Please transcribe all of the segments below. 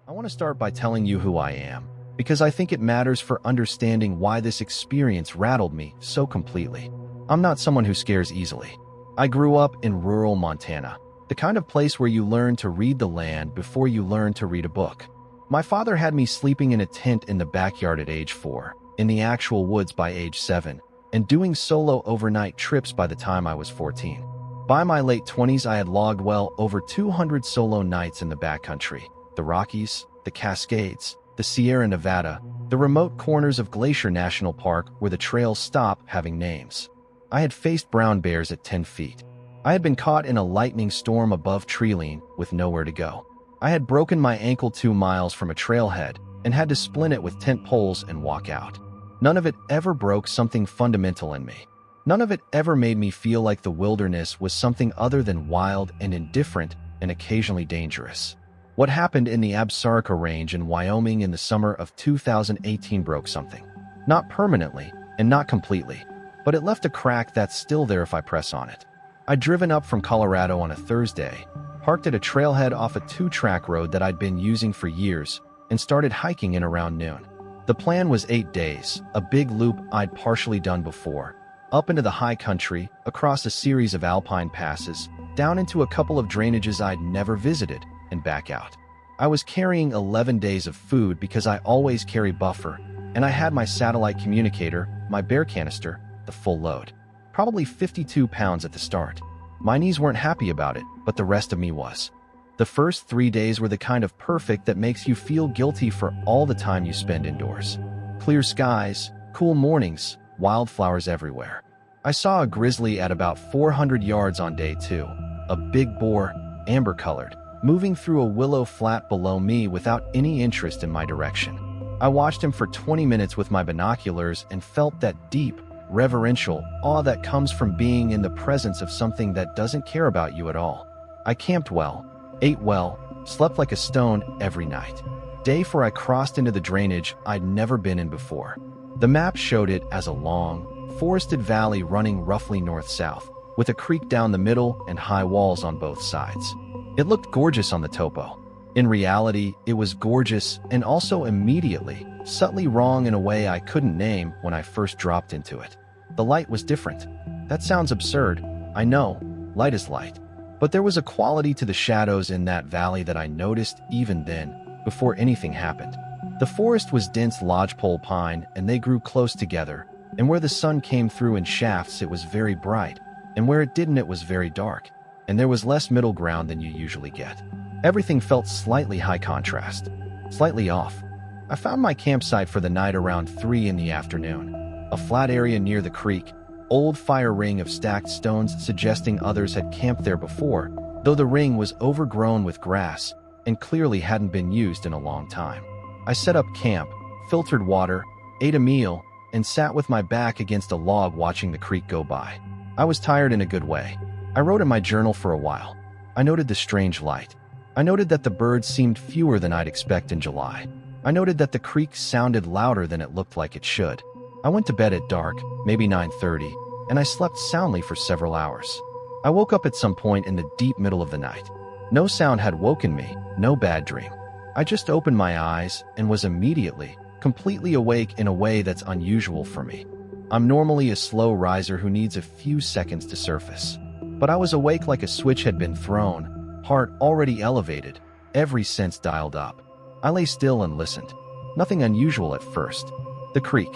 I want to start by telling you who I am, because I think it matters for understanding why this experience rattled me so completely. I'm not someone who scares easily. I grew up in rural Montana, the kind of place where you learn to read the land before you learn to read a book. My father had me sleeping in a tent in the backyard at age 4, in the actual woods by age 7, and doing solo overnight trips by the time I was 14. By my late 20s, I had logged well over 200 solo nights in the backcountry, the Rockies, the Cascades, the Sierra Nevada, the remote corners of Glacier National Park where the trails stop having names. I had faced brown bears at 10 feet. I had been caught in a lightning storm above Treeline with nowhere to go. I had broken my ankle 2 miles from a trailhead and had to splint it with tent poles and walk out. None of it ever broke something fundamental in me. None of it ever made me feel like the wilderness was something other than wild and indifferent and occasionally dangerous. What happened in the Absaroka Range in Wyoming in the summer of 2018 broke something. Not permanently and not completely, but it left a crack that's still there if I press on it. I'd driven up from Colorado on a Thursday, parked at a trailhead off a 2-track road that I'd been using for years, and started hiking in around noon. The plan was 8 days, a big loop I'd partially done before, up into the high country, across a series of alpine passes, down into a couple of drainages I'd never visited, and back out. I was carrying 11 days of food because I always carry buffer, and I had my satellite communicator, my bear canister, the full load. Probably 52 pounds at the start. My knees weren't happy about it, but the rest of me was. The first 3 days were the kind of perfect that makes you feel guilty for all the time you spend indoors. Clear skies, cool mornings, wildflowers everywhere. I saw a grizzly at about 400 yards on day 2, a big boar, amber-colored, moving through a willow flat below me without any interest in my direction. I watched him for 20 minutes with my binoculars and felt that deep, reverential awe that comes from being in the presence of something that doesn't care about you at all. I camped well, ate well, slept like a stone every night. Day 4 I crossed into the drainage I'd never been in before. The map showed it as a long, forested valley running roughly north-south, with a creek down the middle and high walls on both sides. It looked gorgeous on the topo. In reality, it was gorgeous and also immediately, subtly wrong in a way I couldn't name when I first dropped into it. The light was different. That sounds absurd. I know, light is light. But there was a quality to the shadows in that valley that I noticed even then, before anything happened. The forest was dense lodgepole pine and they grew close together, and where the sun came through in shafts it was very bright, and where it didn't it was very dark, and there was less middle ground than you usually get. Everything felt slightly high contrast, slightly off. I found my campsite for the night around 3 in the afternoon. A flat area near the creek, old fire ring of stacked stones suggesting others had camped there before, though the ring was overgrown with grass and clearly hadn't been used in a long time. I set up camp, filtered water, ate a meal, and sat with my back against a log watching the creek go by. I was tired in a good way. I wrote in my journal for a while. I noted the strange light. I noted that the birds seemed fewer than I'd expect in July. I noted that the creek sounded louder than it looked like it should. I went to bed at dark, maybe 9:30, and I slept soundly for several hours. I woke up at some point in the deep middle of the night. No sound had woken me, no bad dream. I just opened my eyes and was immediately, completely awake in a way that's unusual for me. I'm normally a slow riser who needs a few seconds to surface. But I was awake like a switch had been thrown, heart already elevated, every sense dialed up. I lay still and listened. Nothing unusual at first. The creek,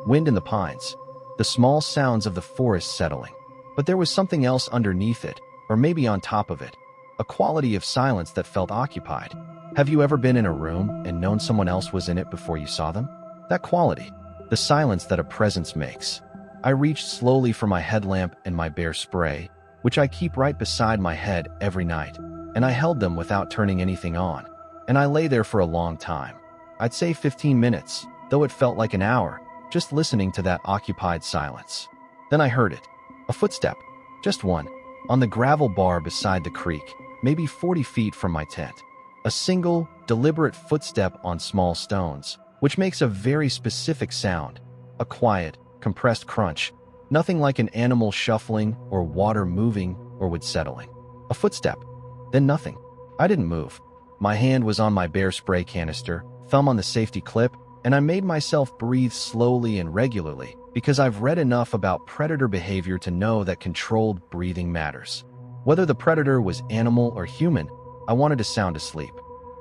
wind in the pines, the small sounds of the forest settling. But there was something else underneath it, or maybe on top of it, a quality of silence that felt occupied. Have you ever been in a room and known someone else was in it before you saw them? That quality, the silence that a presence makes. I reached slowly for my headlamp and my bear spray, which I keep right beside my head every night, and I held them without turning anything on. And I lay there for a long time. I'd say 15 minutes, though it felt like an hour, just listening to that occupied silence. Then I heard it. A footstep, just one, on the gravel bar beside the creek, maybe 40 feet from my tent. A single, deliberate footstep on small stones, which makes a very specific sound. A quiet, compressed crunch, nothing like an animal shuffling or water moving or wood settling. A footstep, then nothing. I didn't move. My hand was on my bear spray canister, thumb on the safety clip, and I made myself breathe slowly and regularly because I've read enough about predator behavior to know that controlled breathing matters. Whether the predator was animal or human, I wanted to sound asleep.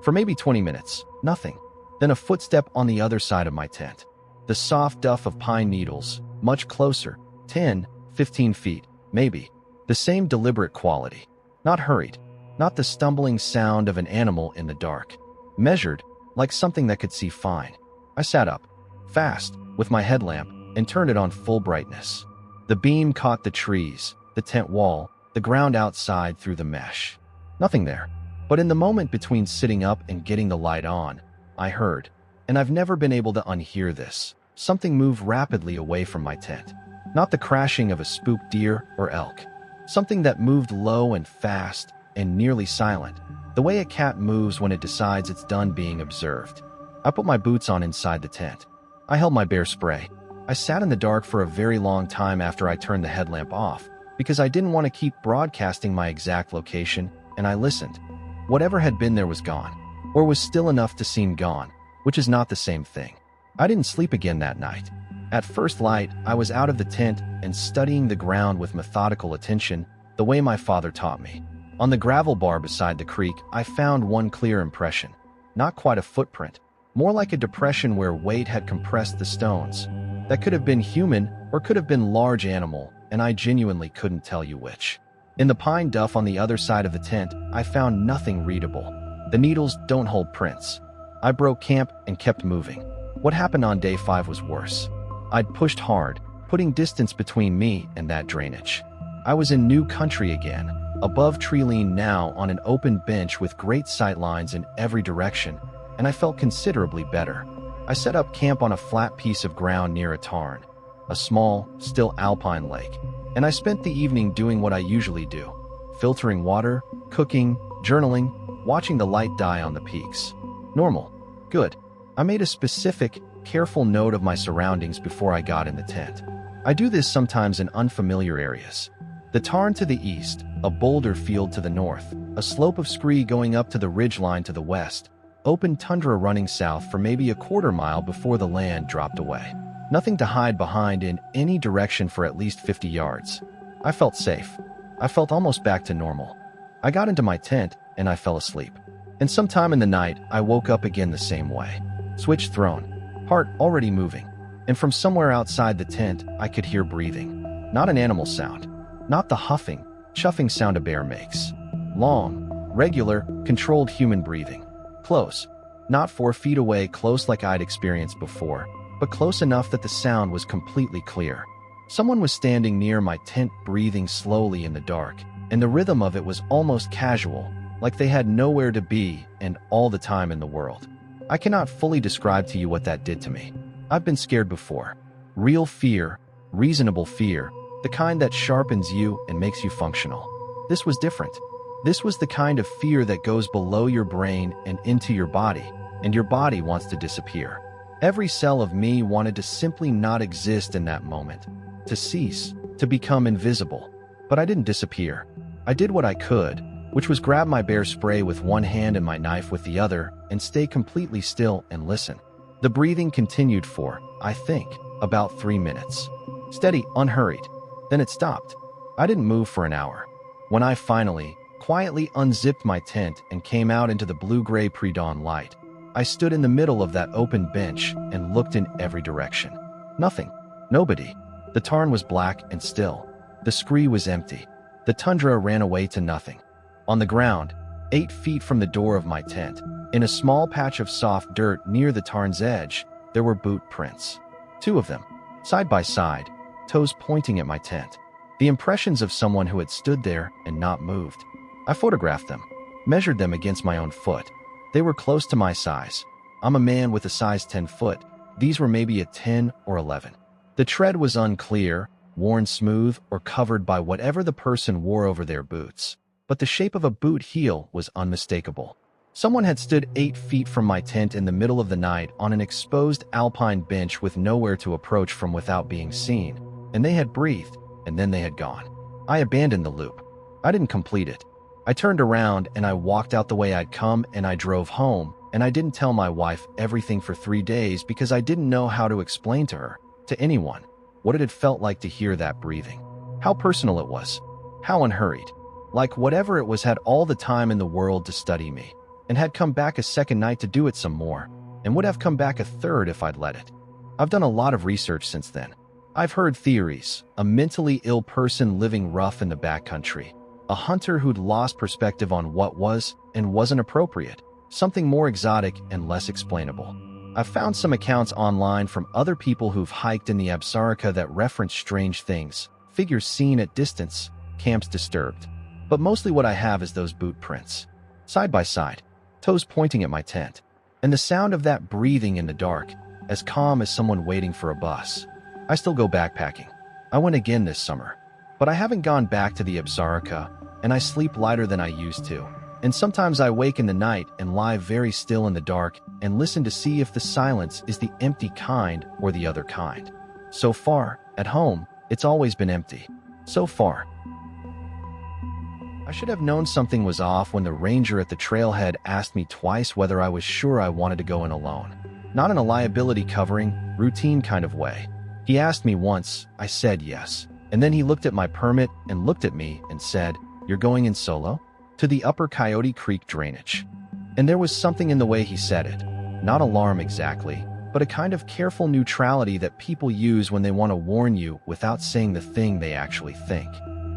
For maybe 20 minutes, nothing. Then a footstep on the other side of my tent. The soft duff of pine needles, much closer, 10, 15 feet, maybe. The same deliberate quality. Not hurried. Not the stumbling sound of an animal in the dark. Measured, like something that could see fine. I sat up, fast, with my headlamp, and turned it on full brightness. The beam caught the trees, the tent wall, the ground outside through the mesh. Nothing there. But in the moment between sitting up and getting the light on, I heard, and I've never been able to unhear this, something move rapidly away from my tent. Not the crashing of a spooked deer or elk. Something that moved low and fast and nearly silent, the way a cat moves when it decides it's done being observed. I put my boots on inside the tent. I held my bear spray. I sat in the dark for a very long time after I turned the headlamp off, because I didn't want to keep broadcasting my exact location, and I listened. Whatever had been there was gone, or was still enough to seem gone, which is not the same thing. I didn't sleep again that night. At first light, I was out of the tent and studying the ground with methodical attention, the way my father taught me. On the gravel bar beside the creek, I found one clear impression. Not quite a footprint, more like a depression where weight had compressed the stones. That could have been human or could have been large animal, and I genuinely couldn't tell you which. In the pine duff on the other side of the tent, I found nothing readable. The needles don't hold prints. I broke camp and kept moving. What happened on day 5 was worse. I'd pushed hard, putting distance between me and that drainage. I was in new country again, above treeline now on an open bench with great sight lines in every direction, and I felt considerably better. I set up camp on a flat piece of ground near a tarn, a small, still alpine lake, and I spent the evening doing what I usually do, filtering water, cooking, journaling, watching the light die on the peaks. Normal. Good. I made a specific, careful note of my surroundings before I got in the tent. I do this sometimes in unfamiliar areas. The tarn to the east, a boulder field to the north, a slope of scree going up to the ridgeline to the west, open tundra running south for maybe a quarter mile before the land dropped away. Nothing to hide behind in any direction for at least 50 yards. I felt safe. I felt almost back to normal. I got into my tent and I fell asleep. And sometime in the night, I woke up again the same way. Switch thrown. Heart already moving. And from somewhere outside the tent, I could hear breathing. Not an animal sound. Not the huffing, chuffing sound a bear makes. Long, regular, controlled human breathing. Close. Not 4 feet away, close like I'd experienced before, but close enough that the sound was completely clear. Someone was standing near my tent breathing slowly in the dark, and the rhythm of it was almost casual, like they had nowhere to be and all the time in the world. I cannot fully describe to you what that did to me. I've been scared before. Real fear, reasonable fear, the kind that sharpens you and makes you functional. This was different. This was the kind of fear that goes below your brain and into your body, and your body wants to disappear. Every cell of me wanted to simply not exist in that moment, to cease, to become invisible. But I didn't disappear. I did what I could, which was grab my bear spray with one hand and my knife with the other, and stay completely still and listen. The breathing continued for, I think, about 3 minutes. Steady, unhurried. Then it stopped. I didn't move for an hour. When I finally, quietly unzipped my tent and came out into the blue-gray pre-dawn light, I stood in the middle of that open bench and looked in every direction. Nothing. Nobody. The tarn was black and still. The scree was empty. The tundra ran away to nothing. On the ground, 8 feet from the door of my tent, in a small patch of soft dirt near the tarn's edge, there were boot prints. 2 of them, side by side, toes pointing at my tent. The impressions of someone who had stood there and not moved. I photographed them, measured them against my own foot. They were close to my size. I'm a man with a size 10 foot. These were maybe a 10 or 11. The tread was unclear, worn smooth, or covered by whatever the person wore over their boots. But the shape of a boot heel was unmistakable. Someone had stood 8 feet from my tent in the middle of the night on an exposed alpine bench with nowhere to approach from without being seen. And they had breathed, and then they had gone. I abandoned the loop. I didn't complete it. I turned around and I walked out the way I'd come and I drove home, and I didn't tell my wife everything for 3 days because I didn't know how to explain to her, to anyone, what it had felt like to hear that breathing. How personal it was. How unhurried. Like whatever it was had all the time in the world to study me, and had come back a second night to do it some more, and would have come back a third if I'd let it. I've done a lot of research since then. I've heard theories: a mentally ill person living rough in the backcountry, a hunter who'd lost perspective on what was and wasn't appropriate, something more exotic and less explainable. I've found some accounts online from other people who've hiked in the Absaroka that reference strange things, figures seen at distance, camps disturbed. But mostly what I have is those boot prints. Side by side, toes pointing at my tent, and the sound of that breathing in the dark, as calm as someone waiting for a bus. I still go backpacking. I went again this summer, but I haven't gone back to the Absaroka, and I sleep lighter than I used to. And sometimes I wake in the night and lie very still in the dark and listen to see if the silence is the empty kind or the other kind. So far, at home, it's always been empty. So far. I should have known something was off when the ranger at the trailhead asked me twice whether I was sure I wanted to go in alone. Not in a liability covering, routine kind of way. He asked me once, I said yes, and then he looked at my permit and looked at me and said, "You're going in solo? To the upper Coyote Creek drainage." And there was something in the way he said it. Not alarm exactly, but a kind of careful neutrality that people use when they want to warn you without saying the thing they actually think.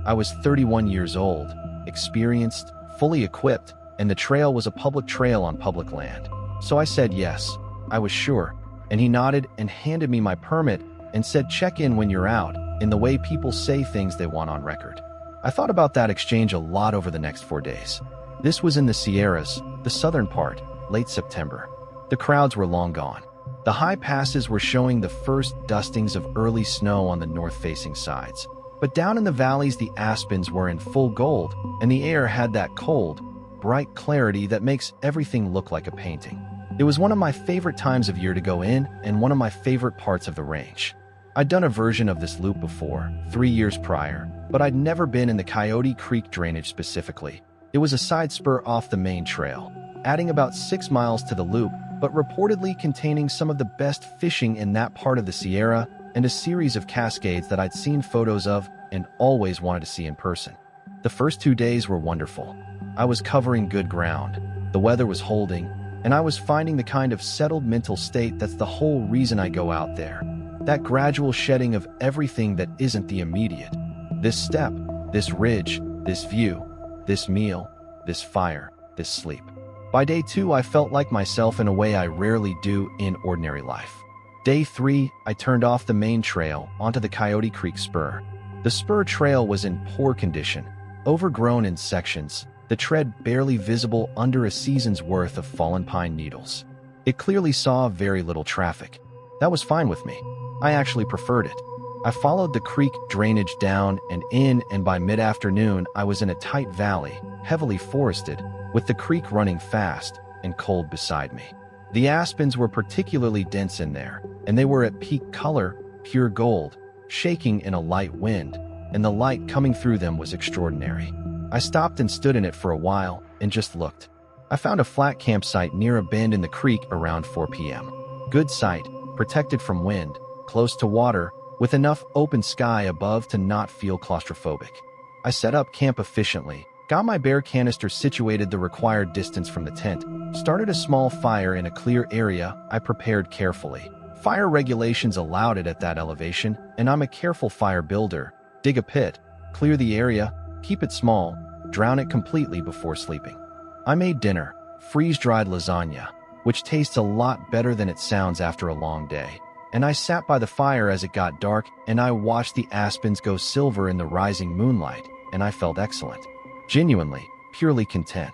I was 31 years old, experienced, fully equipped, and the trail was a public trail on public land. So I said yes, I was sure, and he nodded and handed me my permit and said check in when you're out, in the way people say things they want on record. I thought about that exchange a lot over the next 4 days. This was in the Sierras, the southern part, late September. The crowds were long gone. The high passes were showing the first dustings of early snow on the north-facing sides. But down in the valleys the aspens were in full gold, and the air had that cold, bright clarity that makes everything look like a painting. It was one of my favorite times of year to go in, and one of my favorite parts of the range. I'd done a version of this loop before, 3 years prior, but I'd never been in the Coyote Creek drainage specifically. It was a side spur off the main trail, adding about 6 miles to the loop, but reportedly containing some of the best fishing in that part of the Sierra and a series of cascades that I'd seen photos of and always wanted to see in person. The first 2 days were wonderful. I was covering good ground, the weather was holding, and I was finding the kind of settled mental state that's the whole reason I go out there. That gradual shedding of everything that isn't the immediate. This step, this ridge, this view, this meal, this fire, this sleep. By day 2, I felt like myself in a way I rarely do in ordinary life. Day 3, I turned off the main trail onto the Coyote Creek spur. The spur trail was in poor condition, overgrown in sections, the tread barely visible under a season's worth of fallen pine needles. It clearly saw very little traffic. That was fine with me. I actually preferred it. I followed the creek drainage down and in, and by mid-afternoon I was in a tight valley, heavily forested, with the creek running fast and cold beside me. The aspens were particularly dense in there, and they were at peak color, pure gold, shaking in a light wind, and the light coming through them was extraordinary. I stopped and stood in it for a while and just looked. I found a flat campsite near a bend in the creek around 4 p.m. Good site, protected from wind, close to water, with enough open sky above to not feel claustrophobic. I set up camp efficiently, got my bear canister situated the required distance from the tent, started a small fire in a clear area I prepared carefully. Fire regulations allowed it at that elevation, and I'm a careful fire builder. Dig a pit, clear the area, keep it small, drown it completely before sleeping. I made dinner, freeze-dried lasagna, which tastes a lot better than it sounds after a long day. And I sat by the fire as it got dark, and I watched the aspens go silver in the rising moonlight, and I felt excellent. Genuinely, purely content.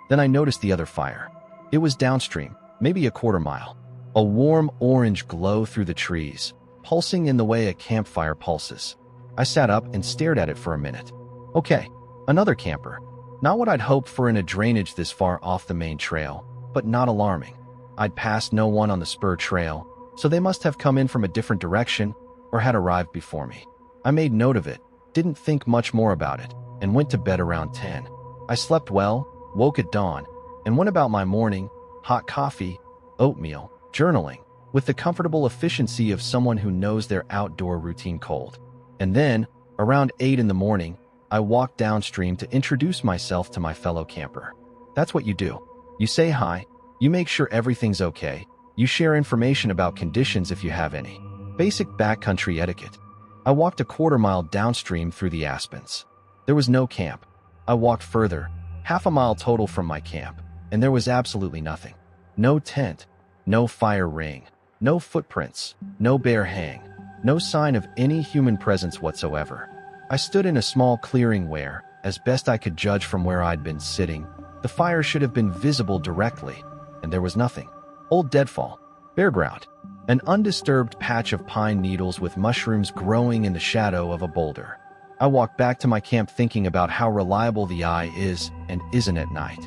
Then I noticed the other fire. It was downstream, maybe a quarter mile. A warm orange glow through the trees, pulsing in the way a campfire pulses. I sat up and stared at it for a minute. Okay, another camper. Not what I'd hoped for in a drainage this far off the main trail, but not alarming. I'd passed no one on the spur trail, so they must have come in from a different direction or had arrived before me. I made note of it, didn't think much more about it, and went to bed around 10. I I slept well, woke at dawn, and went about my morning, hot coffee, oatmeal, journaling, with the comfortable efficiency of someone who knows their outdoor routine cold. And then, around 8 in the morning, I walked downstream to introduce myself to my fellow camper. That's what you do. You say hi, you make sure everything's okay, you share information about conditions if you have any. Basic backcountry etiquette. I walked a quarter-mile downstream through the aspens. There was no camp. I walked further, half a mile total from my camp, and there was absolutely nothing. No tent, no fire ring, no footprints, no bear hang, no sign of any human presence whatsoever. I stood in a small clearing where, as best I could judge from where I'd been sitting, the fire should have been visible directly, and there was nothing. Old deadfall, bare ground, an undisturbed patch of pine needles with mushrooms growing in the shadow of a boulder. I walked back to my camp thinking about how reliable the eye is and isn't at night.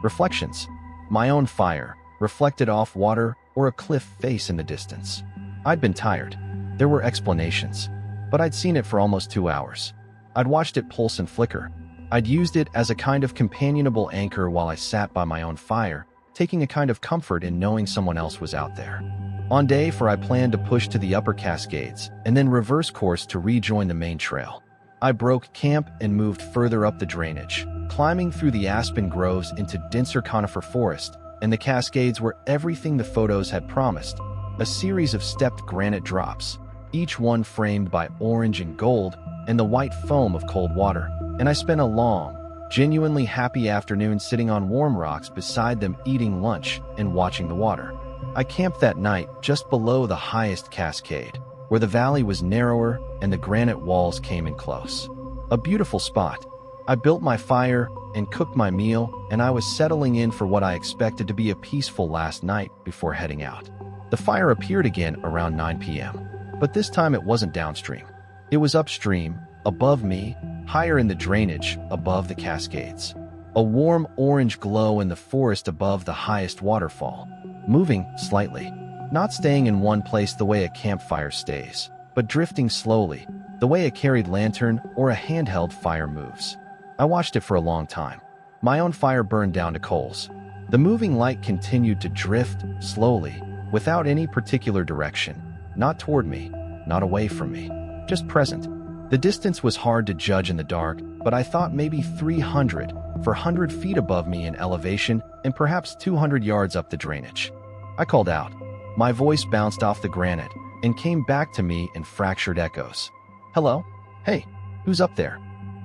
Reflections. My own fire, reflected off water or a cliff face in the distance. I'd been tired. There were explanations, but I'd seen it for almost 2 hours. I'd watched it pulse and flicker. I'd used it as a kind of companionable anchor while I sat by my own fire, taking a kind of comfort in knowing someone else was out there. On day 4, I planned to push to the upper Cascades and then reverse course to rejoin the main trail. I broke camp and moved further up the drainage, climbing through the aspen groves into denser conifer forest, and the Cascades were everything the photos had promised, a series of stepped granite drops, each one framed by orange and gold and the white foam of cold water, and I spent a long, genuinely happy afternoon sitting on warm rocks beside them eating lunch and watching the water. I camped that night just below the highest cascade, where the valley was narrower and the granite walls came in close. A beautiful spot. I built my fire and cooked my meal, and I was settling in for what I expected to be a peaceful last night before heading out. The fire appeared again around 9 p.m., but this time it wasn't downstream. It was upstream, above me, higher in the drainage, above the Cascades. A warm orange glow in the forest above the highest waterfall, moving slightly, not staying in one place the way a campfire stays, but drifting slowly, the way a carried lantern or a handheld fire moves. I watched it for a long time. My own fire burned down to coals. The moving light continued to drift, slowly, without any particular direction, not toward me, not away from me, just present. The distance was hard to judge in the dark, but I thought maybe 300, 400 feet above me in elevation and perhaps 200 yards up the drainage. I called out. My voice bounced off the granite and came back to me in fractured echoes. Hello? Hey, who's up there?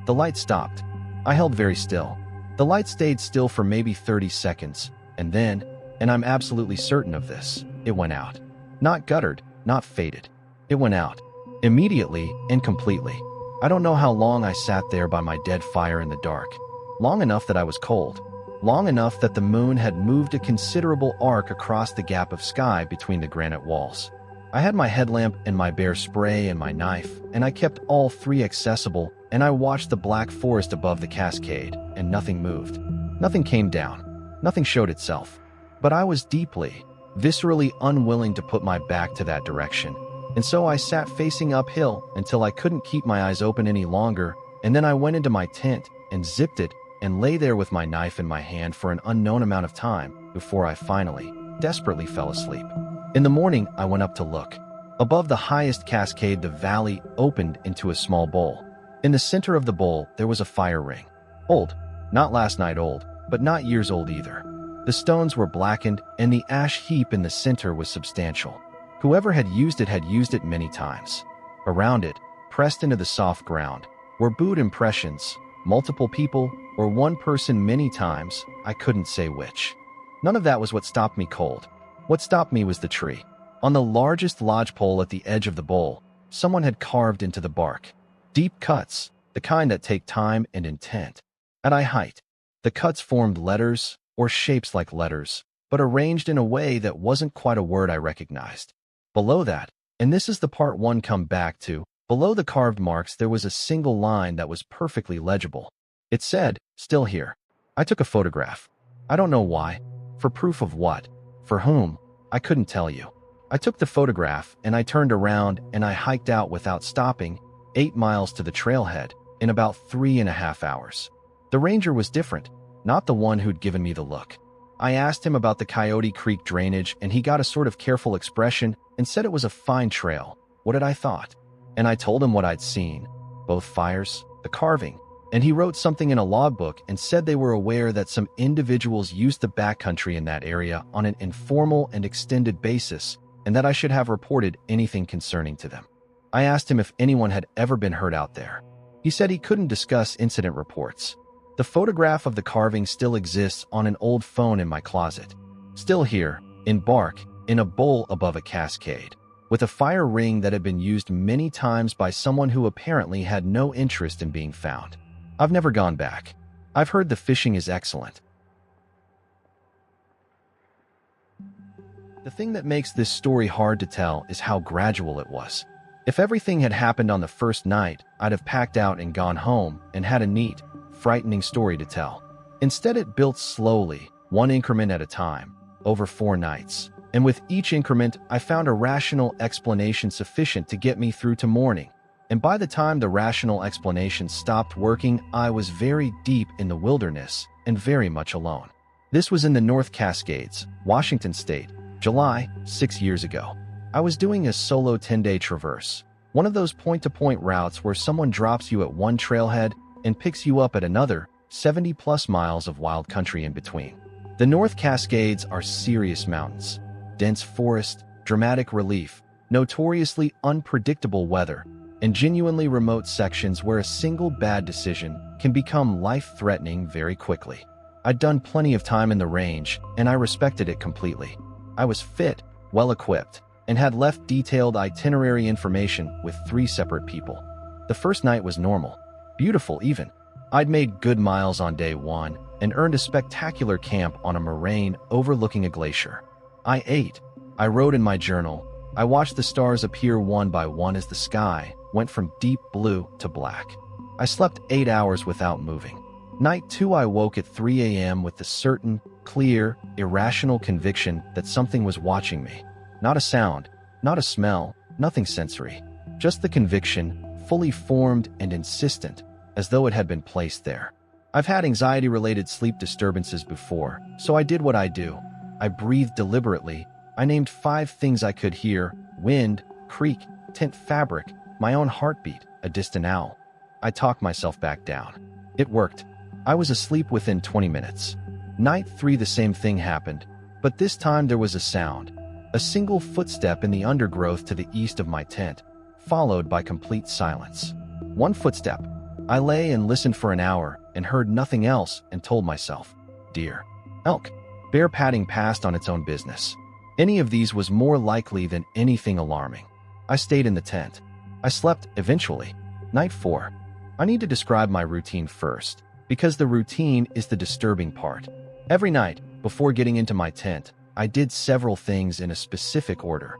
The light stopped. I held very still. The light stayed still for maybe 30 seconds, and then, and I'm absolutely certain of this, it went out. Not guttered, not faded. It went out. Immediately and completely. I don't know how long I sat there by my dead fire in the dark. Long enough that I was cold. Long enough that the moon had moved a considerable arc across the gap of sky between the granite walls. I had my headlamp and my bear spray and my knife, and I kept all three accessible, and I watched the black forest above the cascade, and nothing moved. Nothing came down. Nothing showed itself. But I was deeply, viscerally unwilling to put my back to that direction, and so I sat facing uphill until I couldn't keep my eyes open any longer, and then I went into my tent and zipped it and lay there with my knife in my hand for an unknown amount of time before I finally, desperately fell asleep. In the morning, I went up to look. Above the highest cascade, the valley opened into a small bowl. In the center of the bowl, there was a fire ring. Old, not last night old, but not years old either. The stones were blackened, and the ash heap in the center was substantial. Whoever had used it many times. Around it, pressed into the soft ground, were boot impressions, multiple people, or one person many times, I couldn't say which. None of that was what stopped me cold. What stopped me was the tree. On the largest lodgepole at the edge of the bowl, someone had carved into the bark. Deep cuts, the kind that take time and intent. At eye height, the cuts formed letters, or shapes like letters, but arranged in a way that wasn't quite a word I recognized. Below that, and this is the part one come back to, below the carved marks there was a single line that was perfectly legible. It said, "Still here." I took a photograph. I don't know why. For proof of what? For whom? I couldn't tell you. I took the photograph and I turned around and I hiked out without stopping, 8 miles to the trailhead, in about 3.5 hours. The ranger was different, not the one who'd given me the look. I asked him about the Coyote Creek drainage, and he got a sort of careful expression and said it was a fine trail. What had I thought? And I told him what I'd seen, both fires, the carving, and he wrote something in a logbook and said they were aware that some individuals used the backcountry in that area on an informal and extended basis, and that I should have reported anything concerning to them. I asked him if anyone had ever been hurt out there. He said he couldn't discuss incident reports. The photograph of the carving still exists on an old phone in my closet. Still here, in bark, in a bowl above a cascade, with a fire ring that had been used many times by someone who apparently had no interest in being found. I've never gone back. I've heard the fishing is excellent. The thing that makes this story hard to tell is how gradual it was. If everything had happened on the first night, I'd have packed out and gone home and had a neat, frightening story to tell. Instead, it built slowly, one increment at a time, over 4 nights. And with each increment, I found a rational explanation sufficient to get me through to morning. And by the time the rational explanation stopped working, I was very deep in the wilderness and very much alone. This was in the North Cascades, Washington State, July, 6 years ago. I was doing a solo 10-day traverse, one of those point-to-point routes where someone drops you at one trailhead and picks you up at another, 70-plus miles of wild country in between. The North Cascades are serious mountains, dense forest, dramatic relief, notoriously unpredictable weather, and genuinely remote sections where a single bad decision can become life-threatening very quickly. I'd done plenty of time in the range, and I respected it completely. I was fit, well-equipped, and had left detailed itinerary information with 3 separate people. The first night was normal, beautiful even. I'd made good miles on day 1 and earned a spectacular camp on a moraine overlooking a glacier. I ate. I wrote in my journal. I watched the stars appear one by one as the sky went from deep blue to black. I slept 8 hours without moving. Night 2, I woke at 3 a.m. with the certain, clear, irrational conviction that something was watching me. Not a sound, not a smell, nothing sensory. Just the conviction, fully formed and insistent, as though it had been placed there. I've had anxiety-related sleep disturbances before, so I did what I do. I breathed deliberately. I named 5 things I could hear: wind, creek, tent fabric, my own heartbeat, a distant owl. I talked myself back down. It worked. I was asleep within 20 minutes. Night 3, the same thing happened, but this time there was a sound. A single footstep in the undergrowth to the east of my tent, followed by complete silence. One footstep. I lay and listened for an hour and heard nothing else and told myself, deer, elk, bear padding past on its own business. Any of these was more likely than anything alarming. I stayed in the tent. I slept eventually. Night 4. I need to describe my routine first, because the routine is the disturbing part. Every night, before getting into my tent, I did several things in a specific order.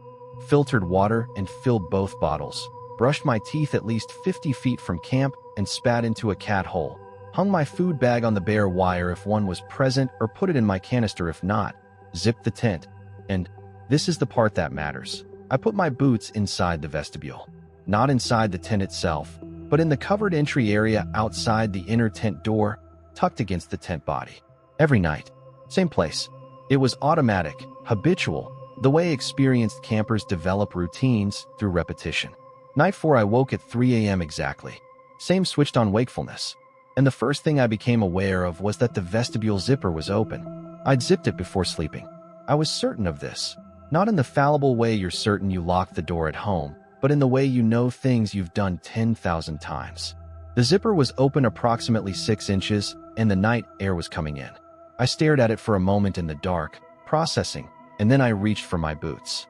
Filtered water and filled both bottles, brushed my teeth at least 50 feet from camp and spat into a cat hole, hung my food bag on the bare wire if one was present or put it in my canister if not, zipped the tent, and, this is the part that matters, I put my boots inside the vestibule. Not inside the tent itself, but in the covered entry area outside the inner tent door, tucked against the tent body. Every night. Same place. It was automatic, habitual, the way experienced campers develop routines through repetition. Night 4, I woke at 3 a.m. exactly. Same switched on wakefulness. And the first thing I became aware of was that the vestibule zipper was open. I'd zipped it before sleeping. I was certain of this. Not in the fallible way you're certain you locked the door at home, but in the way you know things you've done 10,000 times. The zipper was open approximately 6 inches, and the night air was coming in. I stared at it for a moment in the dark, processing, and then I reached for my boots.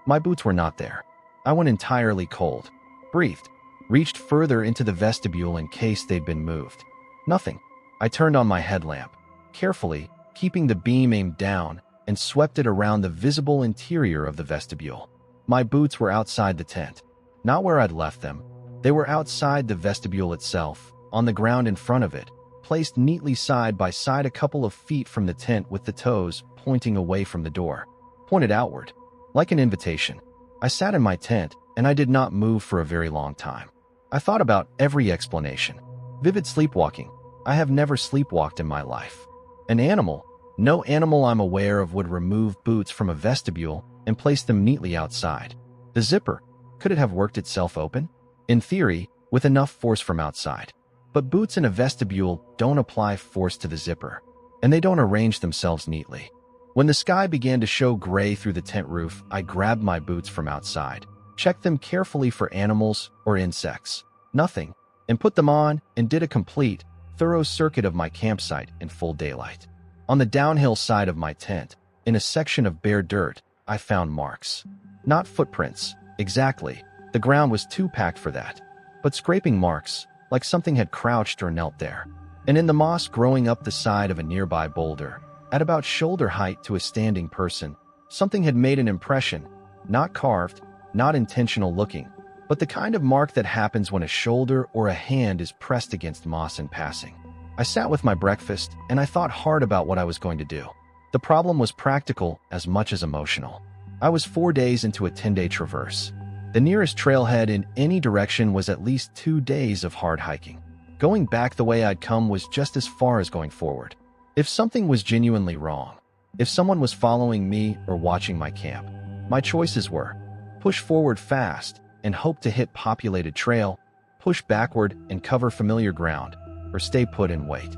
My boots were not there. I went entirely cold, breathed, reached further into the vestibule in case they'd been moved. Nothing. I turned on my headlamp, carefully, keeping the beam aimed down, and swept it around the visible interior of the vestibule. My boots were outside the tent, not where I'd left them. They were outside the vestibule itself, on the ground in front of it, placed neatly side by side a couple of feet from the tent with the toes pointing away from the door, pointed outward, like an invitation. I sat in my tent, and I did not move for a very long time. I thought about every explanation. Vivid sleepwalking. I have never sleepwalked in my life. An animal, no animal I'm aware of would remove boots from a vestibule and place them neatly outside. The zipper, could it have worked itself open? In theory, with enough force from outside. But boots in a vestibule don't apply force to the zipper, and they don't arrange themselves neatly. When the sky began to show gray through the tent roof, I grabbed my boots from outside, checked them carefully for animals or insects. Nothing, and put them on and did a complete, thorough circuit of my campsite in full daylight. On the downhill side of my tent, in a section of bare dirt, I found marks. Not footprints, exactly. The ground was too packed for that. But scraping marks, like something had crouched or knelt there. And in the moss growing up the side of a nearby boulder, at about shoulder height to a standing person, something had made an impression, not carved, not intentional looking, but the kind of mark that happens when a shoulder or a hand is pressed against moss in passing. I sat with my breakfast, and I thought hard about what I was going to do. The problem was practical as much as emotional. I was 4 days into a 10-day traverse. The nearest trailhead in any direction was at least 2 days of hard hiking. Going back the way I'd come was just as far as going forward. If something was genuinely wrong, if someone was following me or watching my camp, my choices were push forward fast and hope to hit populated trail, push backward and cover familiar ground, or stay put and wait.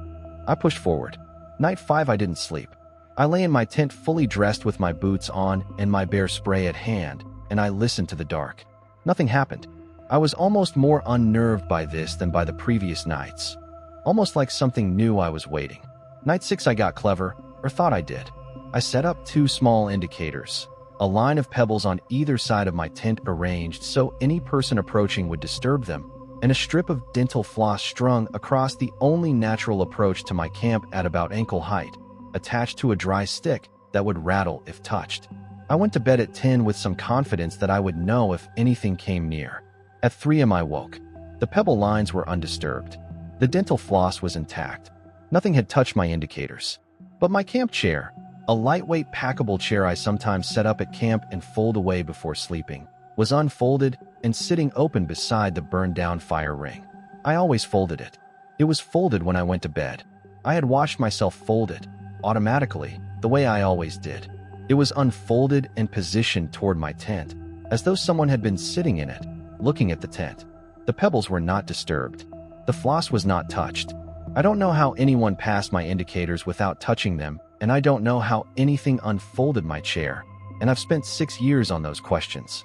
I pushed forward. Night 5 I didn't sleep. I lay in my tent fully dressed with my boots on and my bear spray at hand, and I listened to the dark. Nothing happened. I was almost more unnerved by this than by the previous nights. Almost like something knew I was waiting. Night 6 I got clever, or thought I did. I set up 2 small indicators, a line of pebbles on either side of my tent arranged so any person approaching would disturb them, and a strip of dental floss strung across the only natural approach to my camp at about ankle height, attached to a dry stick that would rattle if touched. I went to bed at 10 with some confidence that I would know if anything came near. At 3 am I woke. The pebble lines were undisturbed. The dental floss was intact. Nothing had touched my indicators. But my camp chair, a lightweight packable chair I sometimes set up at camp and fold away before sleeping, was unfolded and sitting open beside the burned-down fire ring. I always folded it. It was folded when I went to bed. I had watched myself fold it, automatically, the way I always did. It was unfolded and positioned toward my tent, as though someone had been sitting in it, looking at the tent. The pebbles were not disturbed. The floss was not touched. I don't know how anyone passed my indicators without touching them, and I don't know how anything unfolded my chair, and I've spent 6 years on those questions.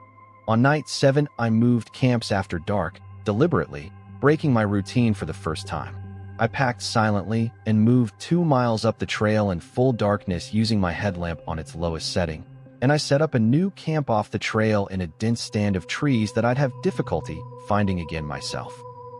On night 7, I moved camps after dark, deliberately, breaking my routine for the first time. I packed silently and moved 2 miles up the trail in full darkness using my headlamp on its lowest setting, and I set up a new camp off the trail in a dense stand of trees that I'd have difficulty finding again myself.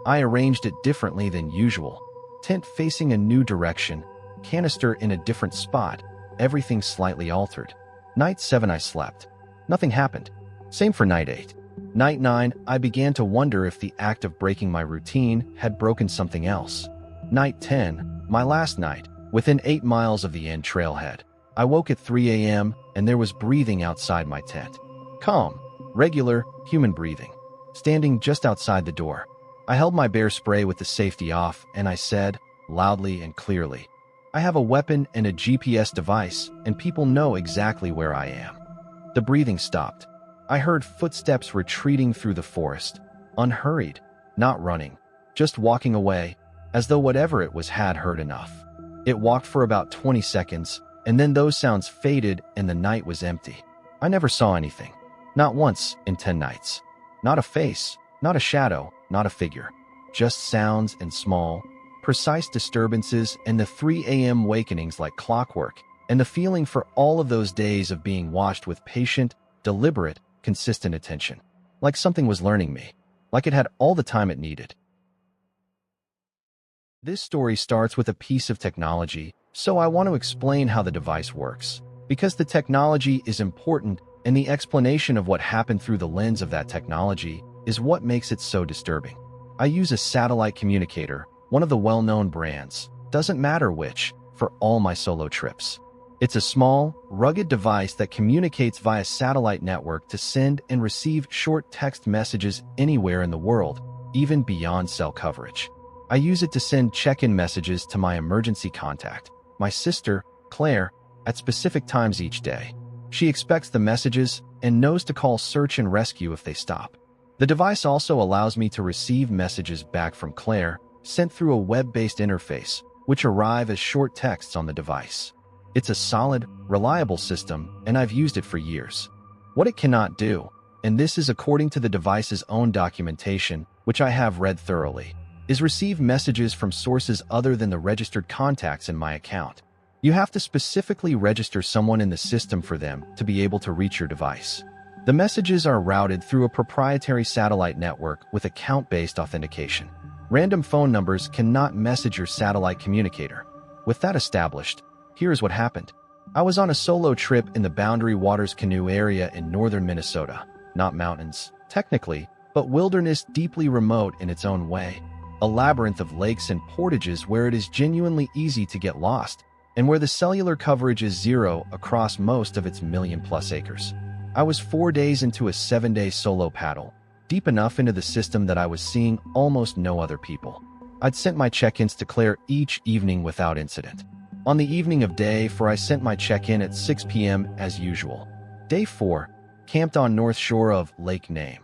I arranged it differently than usual. Tent facing a new direction, canister in a different spot, everything slightly altered. Night 7 I slept. Nothing happened. Same for night 8. Night 9 I began to wonder if the act of breaking my routine had broken something else. Night 10, my last night, within 8 miles of the end trailhead. I woke at 3 a.m. and there was breathing outside my tent. Calm, regular, human breathing. Standing just outside the door. I held my bear spray with the safety off and I said, loudly and clearly, I have a weapon and a GPS device and people know exactly where I am. The breathing stopped. I heard footsteps retreating through the forest, unhurried, not running, just walking away, as though whatever it was had heard enough. It walked for about 20 seconds, and then those sounds faded and the night was empty. I never saw anything. Not once in 10 nights. Not a face, not a shadow, not a figure. Just sounds and small, precise disturbances and the 3 a.m. wakenings like clockwork, and the feeling for all of those days of being watched with patient, deliberate, consistent attention. Like something was learning me. Like it had all the time it needed. This story starts with a piece of technology, so I want to explain how the device works. Because the technology is important, and the explanation of what happened through the lens of that technology is what makes it so disturbing. I use a satellite communicator, one of the well-known brands, doesn't matter which, for all my solo trips. It's a small, rugged device that communicates via satellite network to send and receive short text messages anywhere in the world, even beyond cell coverage. I use it to send check-in messages to my emergency contact, my sister, Claire, at specific times each day. She expects the messages and knows to call search and rescue if they stop. The device also allows me to receive messages back from Claire, sent through a web-based interface, which arrive as short texts on the device. It's a solid, reliable system, and I've used it for years. What it cannot do, and this is according to the device's own documentation, which I have read thoroughly, is receive messages from sources other than the registered contacts in my account. You have to specifically register someone in the system for them to be able to reach your device. The messages are routed through a proprietary satellite network with account-based authentication. Random phone numbers cannot message your satellite communicator. With that established, here's what happened. I was on a solo trip in the Boundary Waters Canoe area in northern Minnesota. Not mountains, technically, but wilderness deeply remote in its own way. A labyrinth of lakes and portages where it is genuinely easy to get lost, and where the cellular coverage is zero across most of its million-plus acres. I was 4 days into a 7-day solo paddle, deep enough into the system that I was seeing almost no other people. I'd sent my check-ins to Claire each evening without incident. On the evening of day 4, I sent my check-in at 6 p.m. as usual. Day 4, camped on north shore of Lake Name.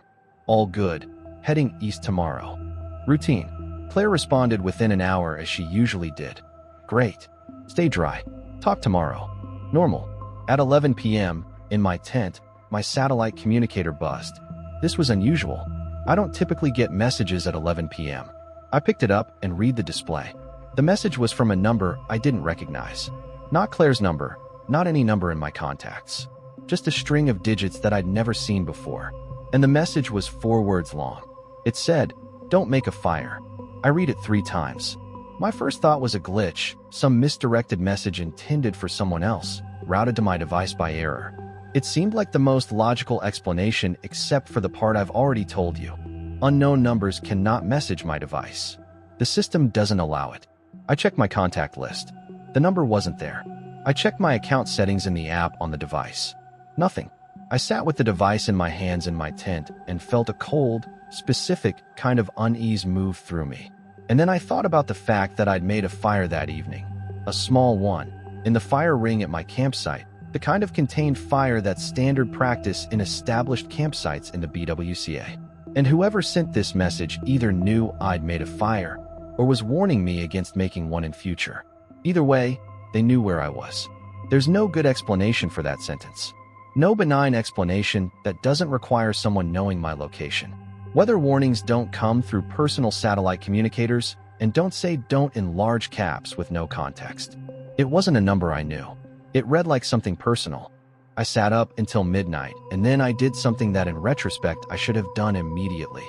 All good, heading east tomorrow. Routine. Claire responded within an hour as she usually did. Great. Stay dry. Talk tomorrow. Normal. At 11 p.m., in my tent, my satellite communicator buzzed. This was unusual. I don't typically get messages at 11 p.m. I picked it up and read the display. The message was from a number I didn't recognize. Not Claire's number, not any number in my contacts. Just a string of digits that I'd never seen before. And the message was 4 words long. It said, "Don't make a fire." I read it 3 times. My first thought was a glitch, some misdirected message intended for someone else, routed to my device by error. It seemed like the most logical explanation except for the part I've already told you. Unknown numbers cannot message my device. The system doesn't allow it. I checked my contact list. The number wasn't there. I checked my account settings in the app on the device. Nothing. I sat with the device in my hands in my tent and felt a cold, specific kind of unease move through me. And then I thought about the fact that I'd made a fire that evening. A small one, in the fire ring at my campsite, the kind of contained fire that's standard practice in established campsites in the BWCA. And whoever sent this message either knew I'd made a fire or was warning me against making one in future. Either way, they knew where I was. There's no good explanation for that sentence. No benign explanation that doesn't require someone knowing my location. Weather warnings don't come through personal satellite communicators and don't say "don't" in large caps with no context. It wasn't a number I knew. It read like something personal. I sat up until midnight, and then I did something that in retrospect I should have done immediately.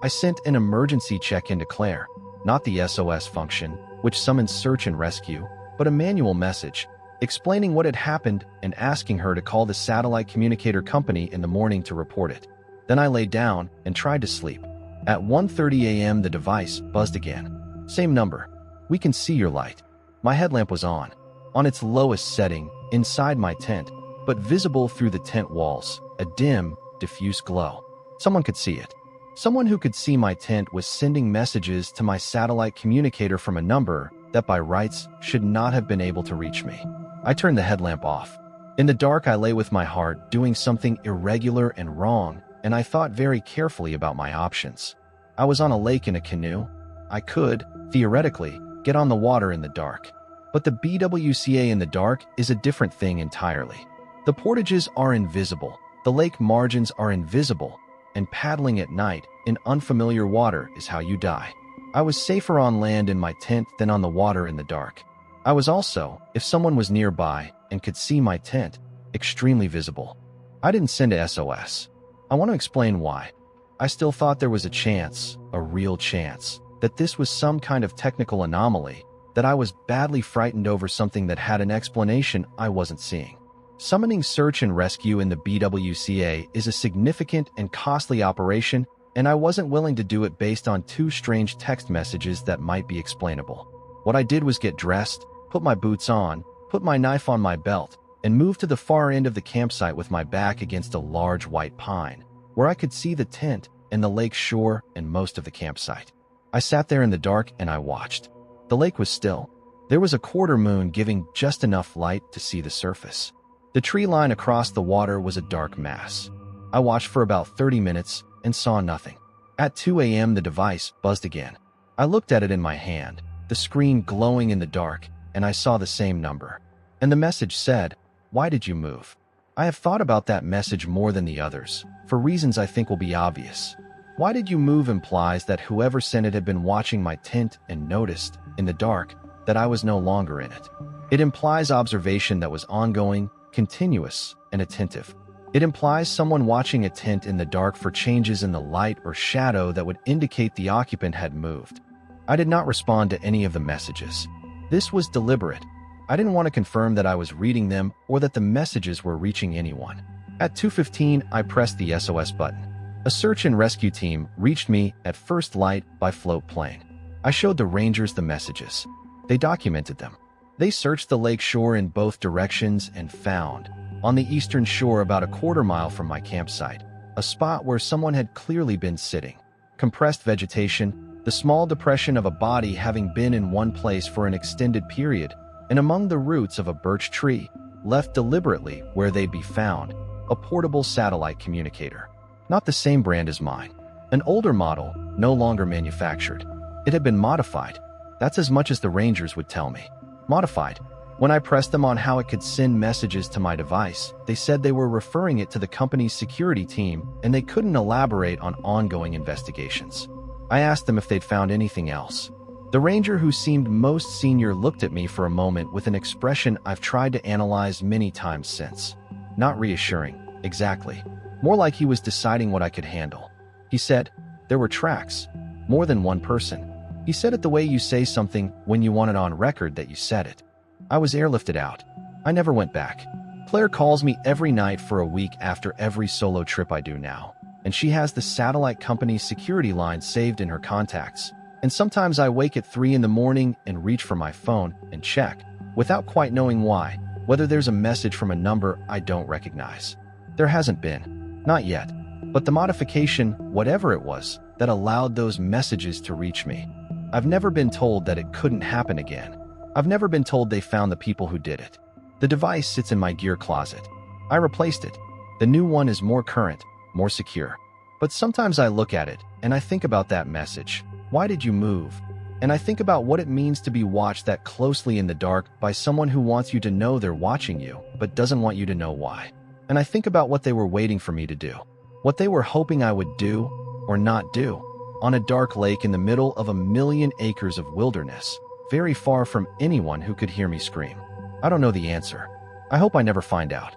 I sent an emergency check-in to Claire, not the SOS function, which summons search and rescue, but a manual message, explaining what had happened and asking her to call the satellite communicator company in the morning to report it. Then I lay down and tried to sleep. At 1:30 a.m. the device buzzed again. Same number. "We can see your light." My headlamp was on its lowest setting, inside my tent, but visible through the tent walls, a dim, diffuse glow. Someone could see it. Someone who could see my tent was sending messages to my satellite communicator from a number that by rights should not have been able to reach me. I turned the headlamp off. In the dark, I lay with my heart doing something irregular and wrong, and I thought very carefully about my options. I was on a lake in a canoe. I could, theoretically, get on the water in the dark. But the BWCA in the dark is a different thing entirely. The portages are invisible, the lake margins are invisible, and paddling at night in unfamiliar water is how you die. I was safer on land in my tent than on the water in the dark. I was also, if someone was nearby and could see my tent, extremely visible. I didn't send a SOS. I want to explain why. I still thought there was a chance, a real chance, that this was some kind of technical anomaly, that I was badly frightened over something that had an explanation I wasn't seeing. Summoning search and rescue in the BWCA is a significant and costly operation, and I wasn't willing to do it based on 2 strange text messages that might be explainable. What I did was get dressed, put my boots on, put my knife on my belt, and move to the far end of the campsite with my back against a large white pine, where I could see the tent and the lake shore and most of the campsite. I sat there in the dark and I watched. The lake was still. There was a quarter moon giving just enough light to see the surface. The tree line across the water was a dark mass. I watched for about 30 minutes and saw nothing. At 2 a.m. the device buzzed again. I looked at it in my hand, the screen glowing in the dark, and I saw the same number. And the message said, "Why did you move?" I have thought about that message more than the others, for reasons I think will be obvious. "Why did you move" implies that whoever sent it had been watching my tent and noticed, in the dark, that I was no longer in it. It implies observation that was ongoing, continuous, and attentive. It implies someone watching a tent in the dark for changes in the light or shadow that would indicate the occupant had moved. I did not respond to any of the messages. This was deliberate. I didn't want to confirm that I was reading them or that the messages were reaching anyone. At 2:15, I pressed the SOS button. A search and rescue team reached me at first light by float plane. I showed the rangers the messages. They documented them. They searched the lake shore in both directions and found, on the eastern shore about a quarter mile from my campsite, a spot where someone had clearly been sitting. Compressed vegetation, the small depression of a body having been in one place for an extended period, and among the roots of a birch tree, left deliberately where they'd be found, a portable satellite communicator. Not the same brand as mine. An older model, no longer manufactured. It had been modified. That's as much as the rangers would tell me. Modified. When I pressed them on how it could send messages to my device, they said they were referring it to the company's security team and they couldn't elaborate on ongoing investigations. I asked them if they'd found anything else. The ranger who seemed most senior looked at me for a moment with an expression I've tried to analyze many times since. Not reassuring, exactly. More like he was deciding what I could handle. He said, "There were tracks. More than one person." He said it the way you say something when you want it on record that you said it. I was airlifted out. I never went back. Claire calls me every night for a week after every solo trip I do now, and she has the satellite company's security line saved in her contacts. And sometimes I wake at 3 in the morning and reach for my phone and check, without quite knowing why, whether there's a message from a number I don't recognize. There hasn't been. Not yet. But the modification, whatever it was, that allowed those messages to reach me. I've never been told that it couldn't happen again. I've never been told they found the people who did it. The device sits in my gear closet. I replaced it. The new one is more current, more secure. But sometimes I look at it, and I think about that message. Why did you move? And I think about what it means to be watched that closely in the dark by someone who wants you to know they're watching you, but doesn't want you to know why. And I think about what they were waiting for me to do. What they were hoping I would do, or not do, on a dark lake in the middle of 1,000,000 acres of wilderness, very far from anyone who could hear me scream. I don't know the answer. I hope I never find out.